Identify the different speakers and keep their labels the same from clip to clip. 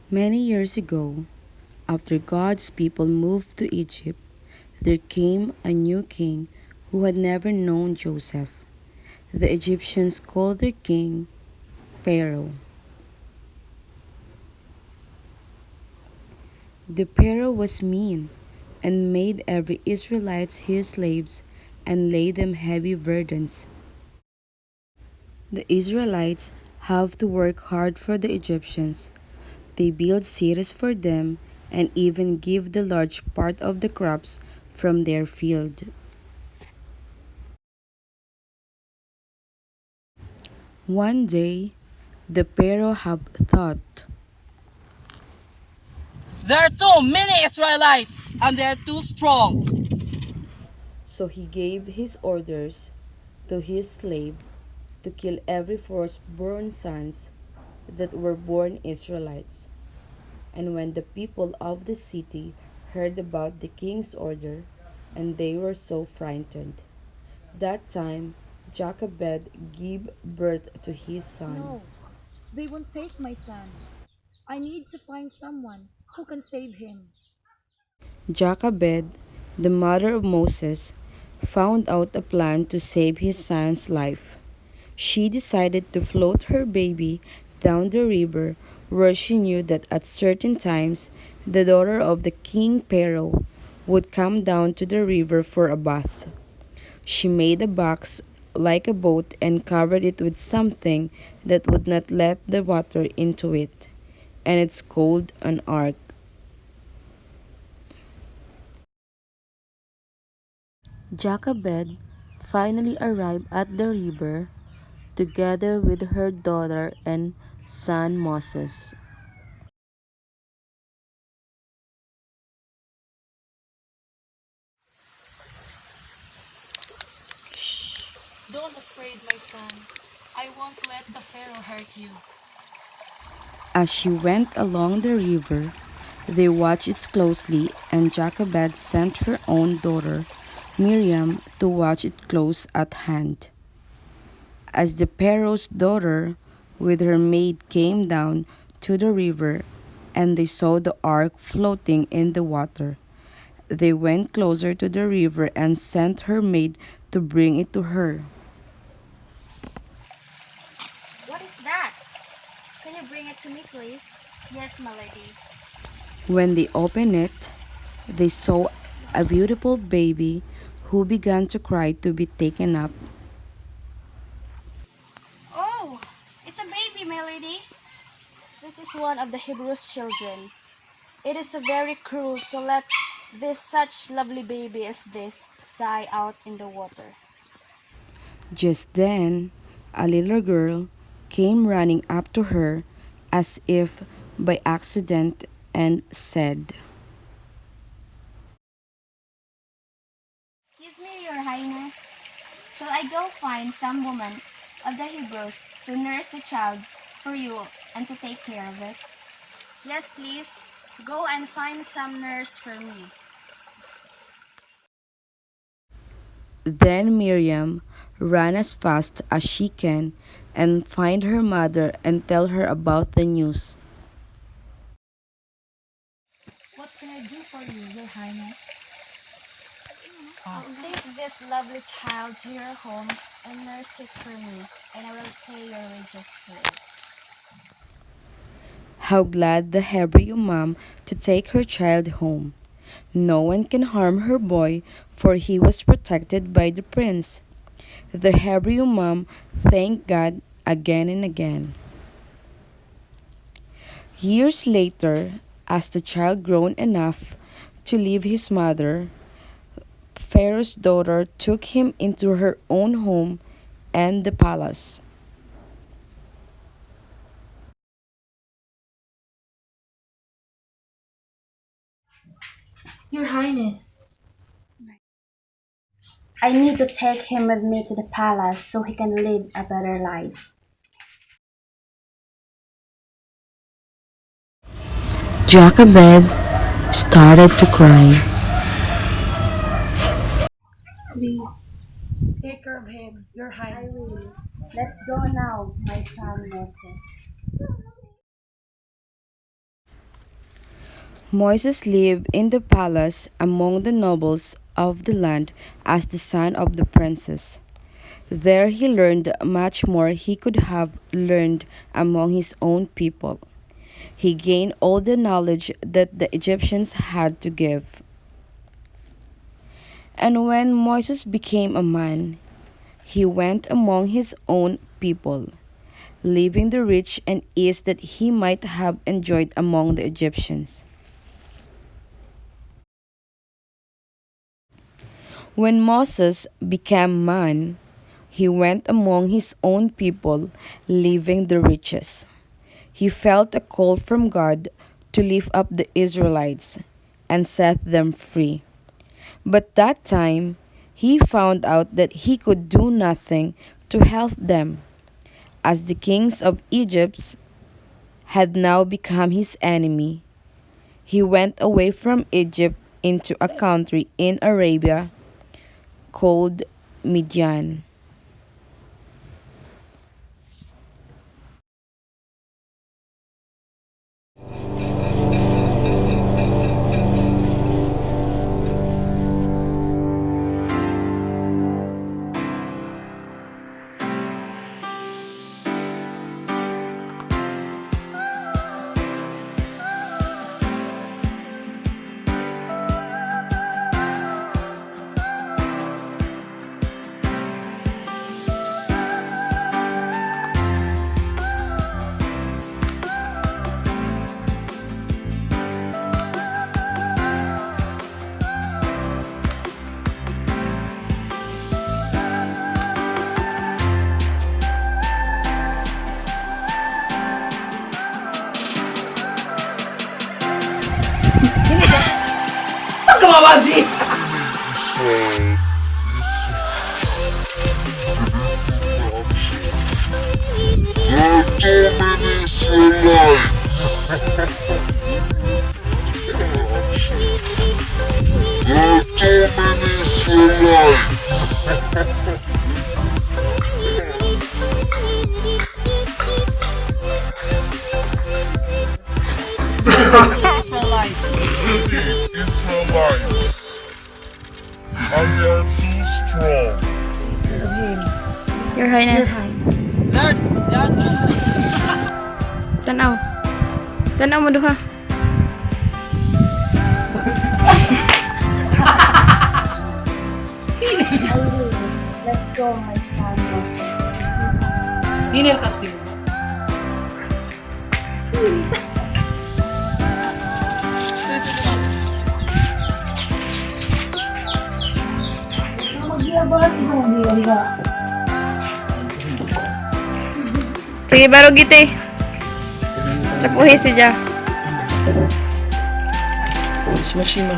Speaker 1: Many years ago, after God's people moved to Egypt, there came a new king who had never known Joseph. The Egyptians called their king Pharaoh. The Pharaoh was mean and made every Israelite his slaves and laid them heavy burdens. The Israelites have to work hard for the Egyptians. They build cities for them and even give the large part of the crops from their field. One day, the Pharaoh had thought,
Speaker 2: There are too many Israelites and they are too strong.
Speaker 1: so he gave his orders to his slave to kill every firstborn sons that were born Israelites. And when the people of the city heard about the king's order, and they were so frightened, that time Jochebed gave birth to his son.
Speaker 3: No, they won't take my son. I need to find someone who can save him.
Speaker 1: Jochebed, the mother of Moses, found out a plan to save his son's life. She decided to float her baby down the river where she knew that at certain times the daughter of the king Pharaoh would come down to the river for a bath. She made a box like a boat and covered it with something that would not let the water into it, and it's called an ark. Jochebed finally arrived at the river together with her daughter and son Moses.
Speaker 3: Don't afraid, my son. I won't let the Pharaoh hurt you.
Speaker 1: As she went along the river, they watched it closely, and Jochebed sent her own daughter, Miriam, to watch it close at hand. As the Pharaoh's daughter with her maid came down to the river, and they saw the ark floating in the water, they went closer to the river and sent her maid to bring it to her.
Speaker 4: What is that? Can you bring it to me, please? Yes, my lady.
Speaker 1: When they opened it, they saw a beautiful baby who began to cry to be taken up.
Speaker 4: Oh, it's a baby, my lady. This is one of the Hebrews' children. It is so very cruel to let this such lovely baby as this die out in the water.
Speaker 1: Just then, a little girl came running up to her as if by accident and said,
Speaker 4: Excuse me, your highness. Shall I go find some woman of the Hebrews to nurse the child for you and to take care of it? Yes, please. Go and find some nurse for me.
Speaker 1: Then Miriam ran as fast as she can and find her mother and tell her about the news.
Speaker 3: What can I do for you, your highness?
Speaker 4: Take this lovely child to your home and nurse it for me, and I will pay your wages for it.
Speaker 1: How glad the Hebrew mom to take her child home. No one can harm her boy, for he was protected by the prince. The Hebrew mom thanked God again and again. Years later, as the child grown enough to leave his mother, Pharaoh's daughter took him into her own home and the palace.
Speaker 3: Your highness.
Speaker 4: I need to take him with me to the palace so he can live a better life.
Speaker 1: Jochebed started to cry.
Speaker 3: Please, take care of him, your
Speaker 4: I
Speaker 3: highness.
Speaker 4: will. Let's go now, my son Moses.
Speaker 1: Moses lived in the palace among the nobles of the land as the son of the princess. There he learned much more he could have learned among his own people. He gained all the knowledge that the Egyptians had to give. And when Moses became a man, he went among his own people, leaving the rich and ease that he might have enjoyed among the Egyptians. When Moses became man, he went among his own people, leaving the riches. He felt a call from God to lift up the Israelites and set them free. But that time, he found out that he could do nothing to help them, as the kings of Egypt had now become his enemy. He went away from Egypt into a country in Arabia called Midian.
Speaker 2: Huwag ka mawaji!
Speaker 5: There are too many Israelites. There are too many Israelites.
Speaker 2: Israelites.
Speaker 5: Israelites. And they are too strong.
Speaker 6: Your Highness.
Speaker 2: Lord, yan.
Speaker 6: Tanaw. Tanaw mo duha.
Speaker 4: Let's go, my son.
Speaker 2: Ninil ka ito.
Speaker 6: Sige, baru gite. Sapuhi siya.
Speaker 7: Shima.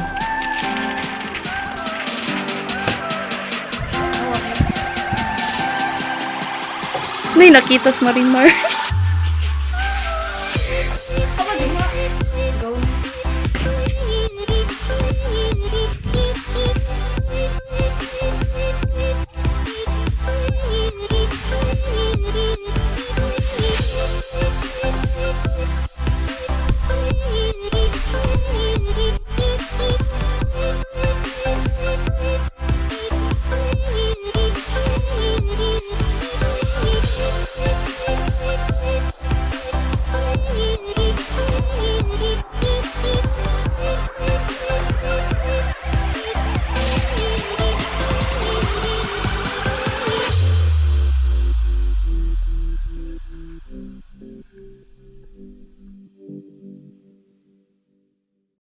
Speaker 6: May nakitas Marimar.